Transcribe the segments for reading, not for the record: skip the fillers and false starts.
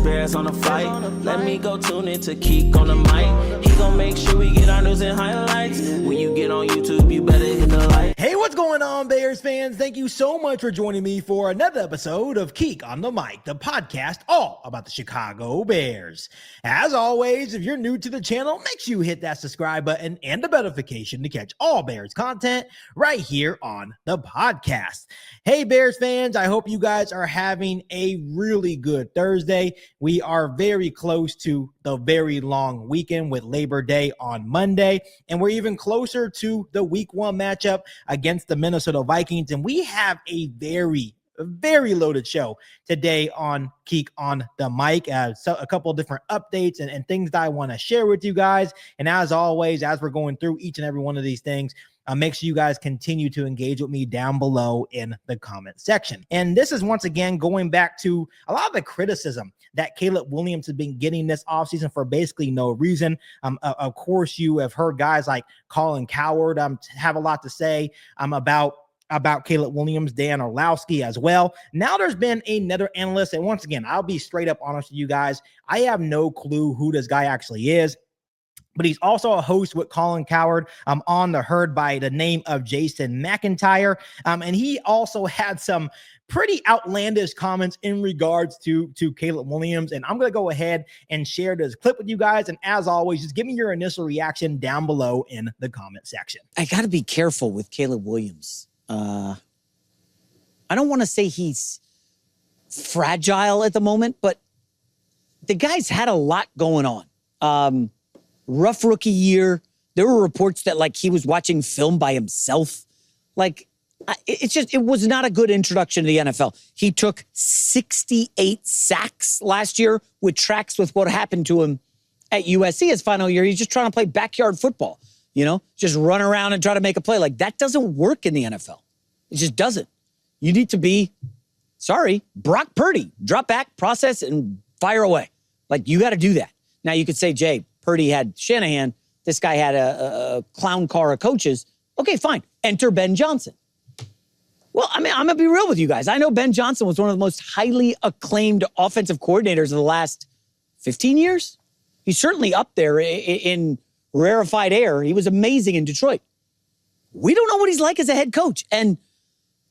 Bears on the flight. Let me go tune in to Keek on the mic. He gon' make sure we get our news and highlights. When you get on YouTube, you better hit the like. Hey, what's going on, Bears fans? Thank you so much for joining me for another episode of Keek on the Mic, the podcast all about the Chicago Bears. As always, if you're new to the channel, make sure you hit that subscribe button and the notification to catch all Bears content right here on the podcast. Hey, Bears fans, I hope you guys are having a really good Thursday. We are very close to the very long weekend with Labor Day on Monday, and we're even closer to the week one matchup against the Minnesota Vikings, and we have a very loaded show today on Keek on the Mic. So a couple of different updates and things that I want to share with you guys. And as always, as we're going through each and every one of these things, make sure you guys continue to engage with me down below in the comment section. And this is once again going back to a lot of the criticism that Caleb Williams has been getting this offseason for basically no reason. Of course, you have heard guys like Colin Cowherd have a lot to say about Caleb Williams, Dan Orlowski as well. Now there's been another analyst, and once again, I'll be straight up honest with you guys. I have no clue who this guy actually is, but he's also a host with Colin Cowherd on The Herd by the name of Jason McIntyre. And he also had some pretty outlandish comments in regards to Caleb Williams. And I'm going to go ahead and share this clip with you guys. And as always, just give me your initial reaction down below in the comment section. I got to be careful with Caleb Williams. I don't want to say he's fragile at the moment, but the guy's had a lot going on. Rough rookie year. There were reports that like he was watching film by himself. Like it was not a good introduction to the NFL. He took 68 sacks last year, which tracks with what happened to him at USC his final year. He's just trying to play backyard football, just run around and try to make a play. Like that doesn't work in the NFL. It just doesn't. You need to be, Brock Purdy, drop back, process, and fire away. Like you got to do that. Now you could say, Jay, Purdy had Shanahan. This guy had a clown car of coaches. Okay, fine. Enter Ben Johnson. Well, I mean, I'm going to be real with you guys. I know Ben Johnson was one of the most highly acclaimed offensive coordinators of the last 15 years. He's certainly up there in rarefied air. He was amazing in Detroit. We don't know what he's like as a head coach. And,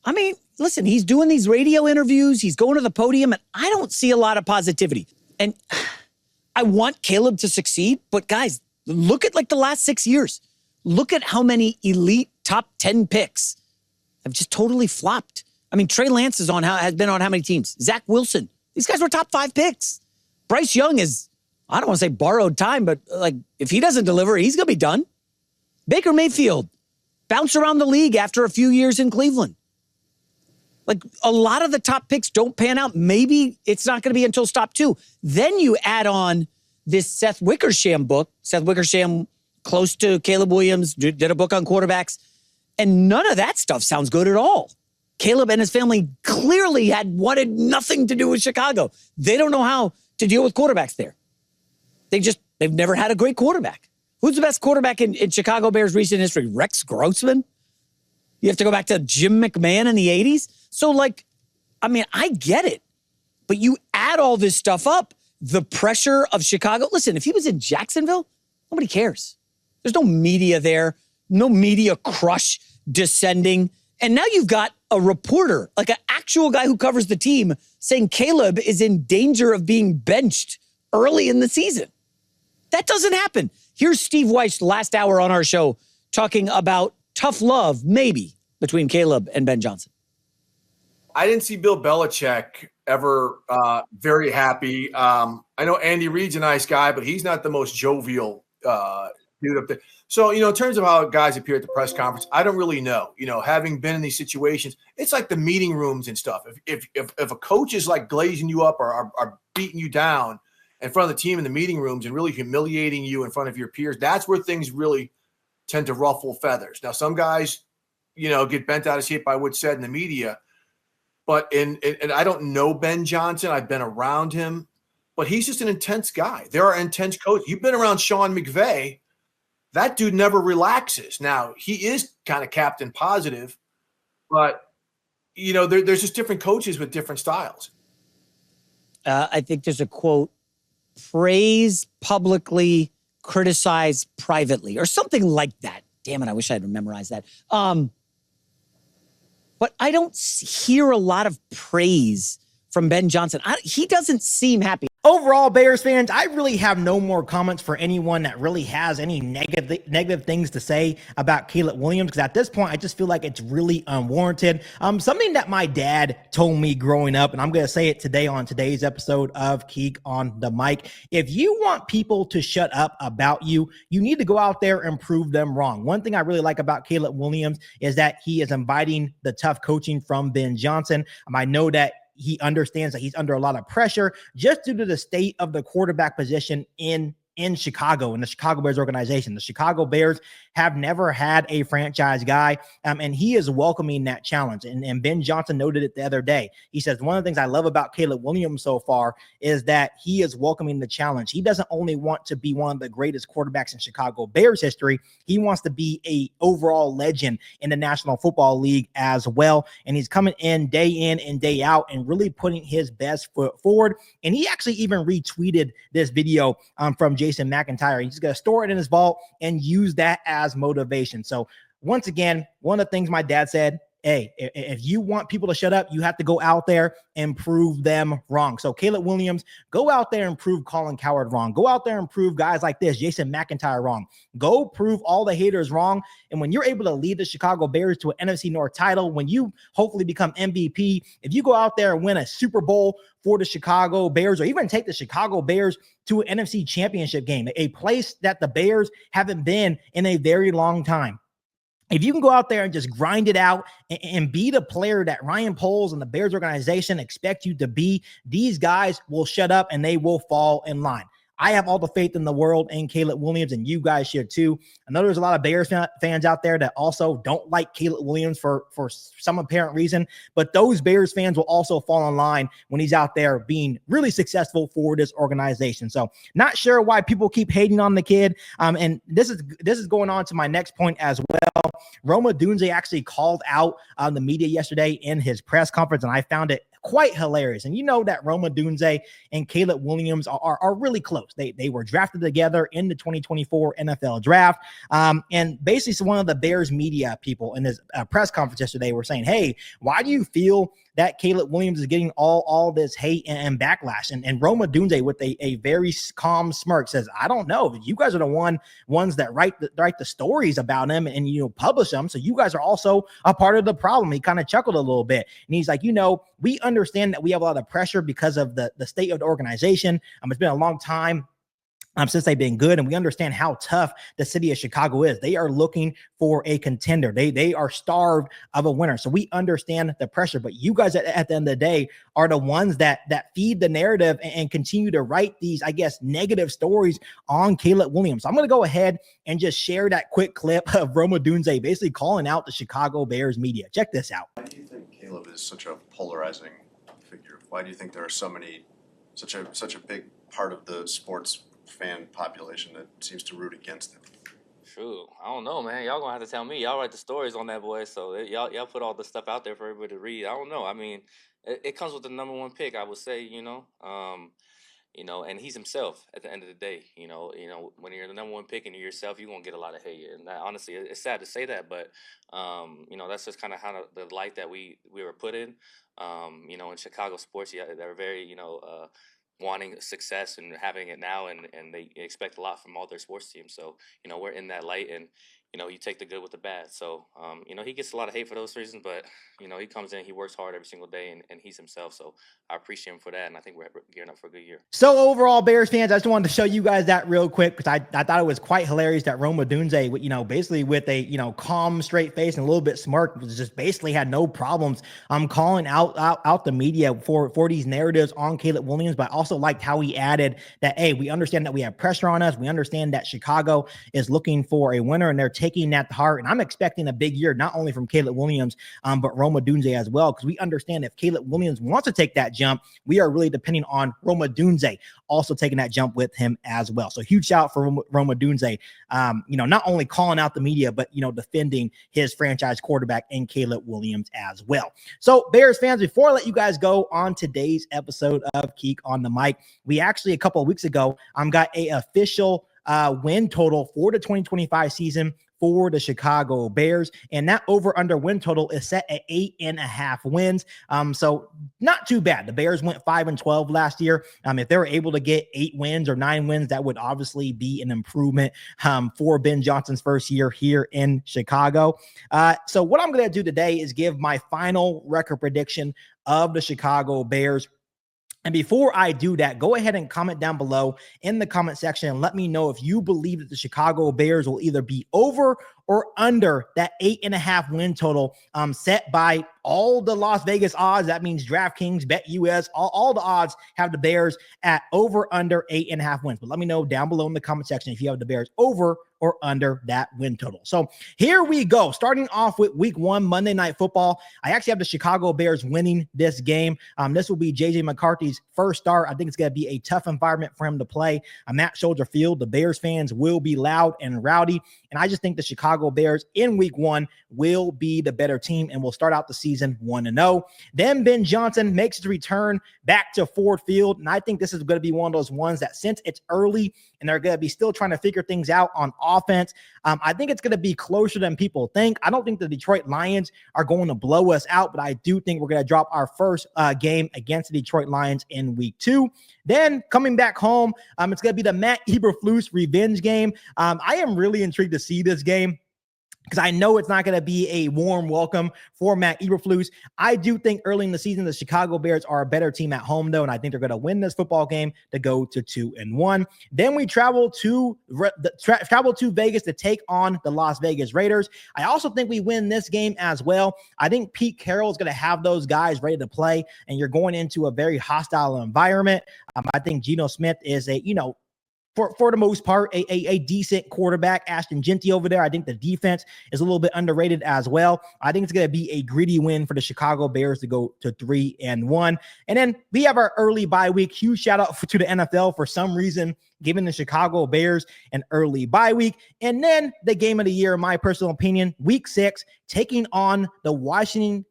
I mean, listen, he's doing these radio interviews. He's going to the podium, and I don't see a lot of positivity. And I want Caleb to succeed, but guys, look at like the last 6 years. Look at how many elite top 10 picks have just totally flopped. I mean, Trey Lance has been on how many teams? Zach Wilson. These guys were top 5 picks. Bryce Young is, I don't want to say borrowed time, but like if he doesn't deliver, he's going to be done. Baker Mayfield bounced around the league after a few years in Cleveland. Like a lot of the top picks don't pan out. Maybe it's not going to be until stop 2. Then you add on this Seth Wickersham book. Seth Wickersham, close to Caleb Williams, did a book on quarterbacks. And none of that stuff sounds good at all. Caleb and his family clearly wanted nothing to do with Chicago. They don't know how to deal with quarterbacks there. They've never had a great quarterback. Who's the best quarterback in Chicago Bears recent history? Rex Grossman? You have to go back to Jim McMahon in the 80s? So, I get it. But you add all this stuff up, the pressure of Chicago. Listen, if he was in Jacksonville, nobody cares. There's no media there, no media crush descending. And now you've got a reporter, like an actual guy who covers the team, saying Caleb is in danger of being benched early in the season. That doesn't happen. Here's Steve Weiss last hour on our show talking about tough love, maybe, between Caleb and Ben Johnson. I didn't see Bill Belichick ever very happy. I know Andy Reid's a nice guy, but he's not the most jovial dude up there. So, in terms of how guys appear at the press conference, I don't really know. Having been in these situations, it's like the meeting rooms and stuff. If a coach is like glazing you up or are beating you down in front of the team in the meeting rooms and really humiliating you in front of your peers, that's where things really tend to ruffle feathers. Now, some guys, get bent out of shape by what's said in the media. But and I don't know Ben Johnson. I've been around him, but he's just an intense guy. There are intense coaches. You've been around Sean McVay. That dude never relaxes. Now, he is kind of captain positive, but, there's just different coaches with different styles. I think there's a quote, praise publicly, criticize privately, or something like that. Damn it, I wish I had memorized that. But I don't hear a lot of praise from Ben Johnson. He doesn't seem happy. Overall, Bears fans, I really have no more comments for anyone that really has any negative things to say about Caleb Williams, because at this point, I just feel like it's really unwarranted. Something that my dad told me growing up, and I'm going to say it today on today's episode of Keek on the Mic. If you want people to shut up about you, you need to go out there and prove them wrong. One thing I really like about Caleb Williams is that he is inviting the tough coaching from Ben Johnson. I know that he understands that he's under a lot of pressure just due to the state of the quarterback position in Chicago, in the Chicago Bears organization. The Chicago Bears have never had a franchise guy, and he is welcoming that challenge. And Ben Johnson noted it the other day. He says, one of the things I love about Caleb Williams so far is that he is welcoming the challenge. He doesn't only want to be one of the greatest quarterbacks in Chicago Bears history. He wants to be a overall legend in the National Football League as well. And he's coming in and day out and really putting his best foot forward. And he actually even retweeted this video from Jason McIntyre. He's going to store it in his vault and use that as motivation. So once again, one of the things my dad said, hey, if you want people to shut up, you have to go out there and prove them wrong. So Caleb Williams, go out there and prove Colin Cowherd wrong. Go out there and prove guys like this, Jason McIntyre, wrong. Go prove all the haters wrong. And when you're able to lead the Chicago Bears to an NFC North title, when you hopefully become MVP, if you go out there and win a Super Bowl for the Chicago Bears, or even take the Chicago Bears to an NFC championship game, a place that the Bears haven't been in a very long time. If you can go out there and just grind it out and be the player that Ryan Poles and the Bears organization expect you to be, these guys will shut up and they will fall in line. I have all the faith in the world in Caleb Williams, and you guys should too. I know there's a lot of Bears fans out there that also don't like Caleb Williams for some apparent reason, but those Bears fans will also fall in line when he's out there being really successful for this organization. So not sure why people keep hating on the kid. And this is going on to my next point as well. Rome Odunze actually called out the media yesterday in his press conference, and I found it quite hilarious. And you know that Rome Odunze and Caleb Williams are really close. They were drafted together in the 2024 NFL draft. And basically one of the Bears media people in his press conference yesterday were saying, hey, why do you feel that Caleb Williams is getting all this hate and backlash? And Rome Odunze, with a very calm smirk, says, I don't know. You guys are the ones that write the stories about him and publish them. So you guys are also a part of the problem. He kind of chuckled a little bit. And he's like, we understand that we have a lot of pressure because of the state of the organization. It's been a long time since they've been good, and we understand how tough the city of Chicago is. They are looking for a contender. They are starved of a winner. So we understand the pressure, but you guys at the end of the day are the ones that feed the narrative and continue to write these, I guess, negative stories on Caleb Williams. So I'm going to go ahead and just share that quick clip of Rome Odunze basically calling out the Chicago Bears media. Check this out. Why do you think Caleb is such a polarizing figure? Why do you think there are such a big part of the sports fan population that seems to root against him? True. I don't know, man. Y'all gonna have to tell me. Y'all write the stories on that boy, so y'all put all the stuff out there for everybody to read. I don't know. I mean, it comes with the number one pick, I would say. And he's himself at the end of the day. When you're the number one pick and you're yourself, you're gonna get a lot of hate. And that, honestly, it's sad to say that, but that's just kind of how the light that we were put in. In Chicago sports, they're very wanting success and having it now, and they expect a lot from all their sports teams. So, we're in that light, and, you take the good with the bad. So, he gets a lot of hate for those reasons, but, he comes in, he works hard every single day, and he's himself. So I appreciate him for that, and I think we're gearing up for a good year. So overall, Bears fans, I just wanted to show you guys that real quick, because I thought it was quite hilarious that Rome Odunze, basically with a, calm, straight face and a little bit smirk, was just basically had no problems calling out the media for these narratives on Caleb Williams, but I also liked how he added that, hey, we understand that we have pressure on us. We understand that Chicago is looking for a winner, and they're taking that to heart. And I'm expecting a big year, not only from Caleb Williams, but Rome Odunze as well, because we understand if Caleb Williams wants to take that jump, we are really depending on Rome Odunze also taking that jump with him as well. So huge shout out for Rome Odunze, not only calling out the media, but, defending his franchise quarterback in Caleb Williams as well. So Bears fans, before I let you guys go on today's episode of Keek on the Mic, we actually a couple of weeks ago got a official win total for the 2025 season for the Chicago Bears, and that over-under win total is set at 8.5 wins. So not too bad. The Bears went 5-12 last year. If they were able to get 8 wins or 9 wins, that would obviously be an improvement for Ben Johnson's first year here in Chicago. So what I'm going to do today is give my final record prediction of the Chicago Bears. And before I do that, go ahead and comment down below in the comment section and let me know if you believe that the Chicago Bears will either be over or under that 8.5 win total set by all the Las Vegas odds. That means DraftKings, BetUS, all the odds have the Bears at over under 8.5 wins. But let me know down below in the comment section if you have the Bears over or under that win total. So here we go. Starting off with week 1, Monday Night Football. I actually have the Chicago Bears winning this game. This will be JJ McCarthy's first start. I think it's going to be a tough environment for him to play. At Soldier Field, the Bears fans will be loud and rowdy. And I just think the Chicago Bears in week 1 will be the better team and will start out the season 1-0. Then Ben Johnson makes his return back to Ford Field. And I think this is going to be one of those ones that, since it's early and they're going to be still trying to figure things out on offense, I think it's going to be closer than people think. I don't think the Detroit Lions are going to blow us out, but I do think we're going to drop our first game against the Detroit Lions in week 2. Then coming back home, it's going to be the Matt Eberflus revenge game. I am really intrigued to see this game, because I know it's not going to be a warm welcome for Matt Eberflus. I do think early in the season, the Chicago Bears are a better team at home, though, and I think they're going to win this football game to go to 2-1. Then we travel to Vegas to take on the Las Vegas Raiders. I also think we win this game as well. I think Pete Carroll is going to have those guys ready to play, and you're going into a very hostile environment. I think Geno Smith is for the most part, a decent quarterback. Ashton Genty over there. I think the defense is a little bit underrated as well. I think it's going to be a gritty win for the Chicago Bears to go to 3-1. And then we have our early bye week. Huge shout out to the NFL for some reason giving the Chicago Bears an early bye week. And then the game of the year, in my personal opinion, week 6, taking on the Washington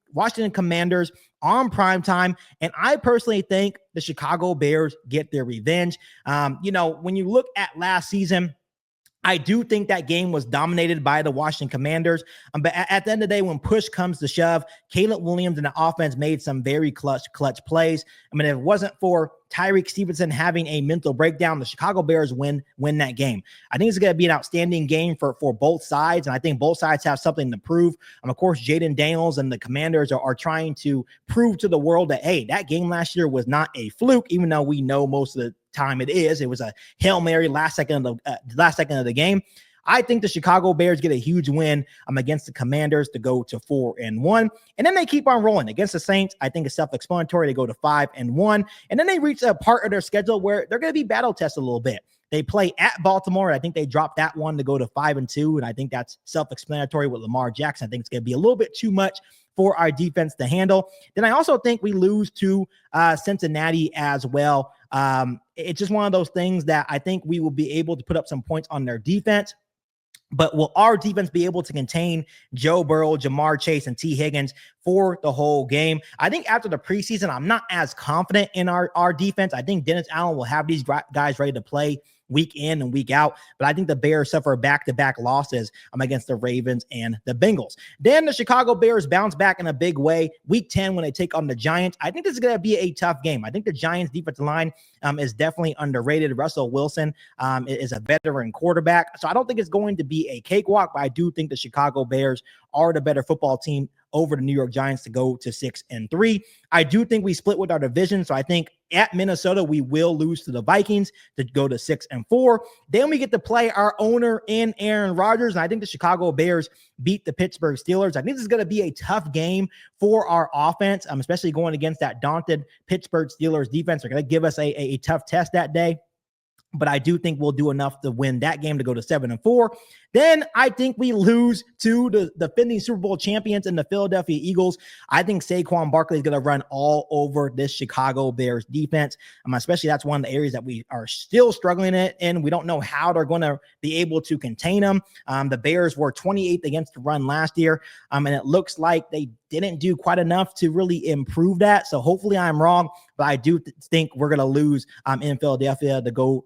Commanders on primetime. And I personally think the Chicago Bears get their revenge. When you look at last season, I do think that game was dominated by the Washington Commanders. But at the end of the day, when push comes to shove, Caleb Williams and the offense made some very clutch plays. If it wasn't for Tyreek Stevenson having a mental breakdown, the Chicago Bears win that game. I think it's going to be an outstanding game for both sides, and I think both sides have something to prove. Of course, Jaden Daniels and the Commanders are trying to prove to the world that, hey, that game last year was not a fluke, even though we know most of the time it is. It was a Hail Mary last second of the game. I think the Chicago Bears get a huge win against the Commanders to go to 4-1. And then they keep on rolling against the Saints. I think it's self-explanatory. They go to 5-1. And then they reach a part of their schedule where they're going to be battle tested a little bit. They play at Baltimore. I think they dropped that one to go to 5-2. And I think that's self-explanatory with Lamar Jackson. I think it's going to be a little bit too much for our defense to handle. Then I also think we lose to Cincinnati as well. It's just one of those things that I think we will be able to put up some points on their defense. But will our defense be able to contain Joe Burrow, Jamar Chase, and T. Higgins for the whole game? I think after the preseason, I'm not as confident in our defense. I think Dennis Allen will have these guys ready to play week in and week out. But I think the Bears suffer back-to-back losses against the Ravens and the Bengals. Then the Chicago Bears bounce back in a big way. Week 10, when they take on the Giants, I think this is going to be a tough game. I think the Giants defensive line is definitely underrated. Russell Wilson is a veteran quarterback. So I don't think it's going to be a cakewalk, but I do think the Chicago Bears are the better football team over the New York Giants to go to 6-3. I do think we split with our division. So I think at Minnesota, we will lose to the Vikings to go to 6-4. Then we get to play our owner in Aaron Rodgers. And I think the Chicago Bears beat the Pittsburgh Steelers. I think this is going to be a tough game for our offense, especially going against that daunted Pittsburgh Steelers defense. They're going to give us a tough test that day. But I do think we'll do enough to win that game to go to 7-4. Then I think we lose to the defending Super Bowl champions and the Philadelphia Eagles. I think Saquon Barkley is going to run all over this Chicago Bears defense. Especially that's one of the areas that we are still struggling in. We don't know how they're going to be able to contain them. The Bears were 28th against the run last year. And it looks like they didn't do quite enough to really improve that. So hopefully I'm wrong, but I do think we're going to lose in Philadelphia to go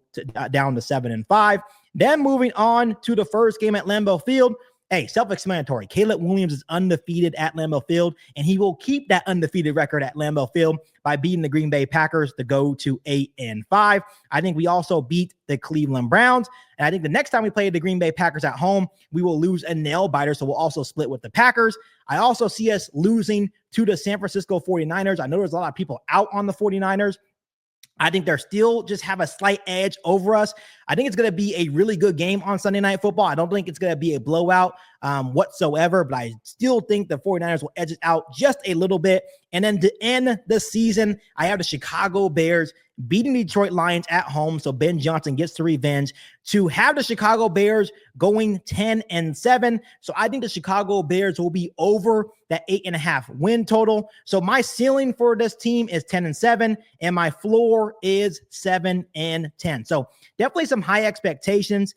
down to 7-5. Then moving on to the first game at Lambeau Field. Hey, self-explanatory. Caleb Williams is undefeated at Lambeau Field, and he will keep that undefeated record at Lambeau Field by beating the Green Bay Packers to go to 8-5. I think we also beat the Cleveland Browns, and I think the next time we play the Green Bay Packers at home, we will lose a nail biter, so we'll also split with the Packers. I also see us losing to the San Francisco 49ers. I know there's a lot of people out on the 49ers. I think they're still just have a slight edge over us. I think it's going to be a really good game on Sunday Night Football. I don't think it's going to be a blowout whatsoever, but I still think the 49ers will edge it out just a little bit. And then to end the season, I have the Chicago Bears beating the Detroit Lions at home, so Ben Johnson gets the revenge to have the Chicago Bears going 10-7. So I think the Chicago Bears will be over that 8.5 win total. So my ceiling for this team is 10-7, and my floor is 7-10. So definitely some high expectations.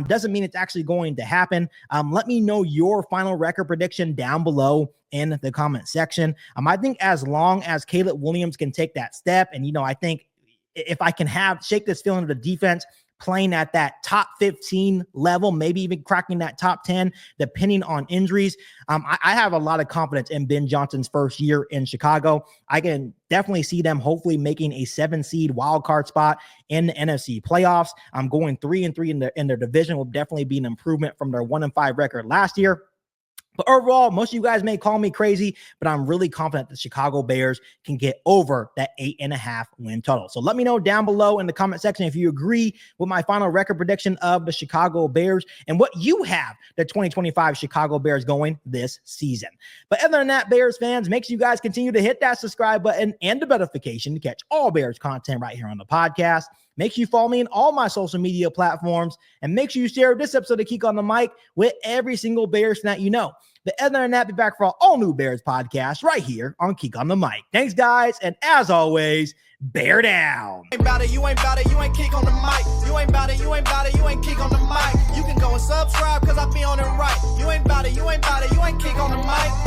Doesn't mean it's actually going to happen. Let me know your final record prediction down below in the comment section. I think as long as Caleb Williams can take that step, and I think if I can shake this feeling of the defense playing at that top 15 level, maybe even cracking that top 10, depending on injuries, I have a lot of confidence in Ben Johnson's first year in Chicago. I can definitely see them hopefully making a 7-seed wild card spot in the NFC playoffs. I'm going 3-3 in their division will definitely be an improvement from their 1-5 record last year. But overall, most of you guys may call me crazy, but I'm really confident the Chicago Bears can get over that 8.5 win total. So let me know down below in the comment section if you agree with my final record prediction of the Chicago Bears and what you have the 2025 Chicago Bears going this season. But other than that, Bears fans, make sure you guys continue to hit that subscribe button and the notification to catch all Bears content right here on the podcast. Make sure you follow me on all my social media platforms, and make sure you share this episode of Geek on the Mic with every single Bears fan that you know. But other than that, be back for all new Bears podcasts right here on Geek on the Mic. Thanks, guys, and as always, bear down. You ain't bout it, you ain't bout it, you ain't Geek on the Mic. You ain't bout it, you ain't bout it, you ain't Geek on the Mic. You can go and subscribe, cause I be on it right. You ain't bout it, you ain't bout it, you ain't Geek on the Mic.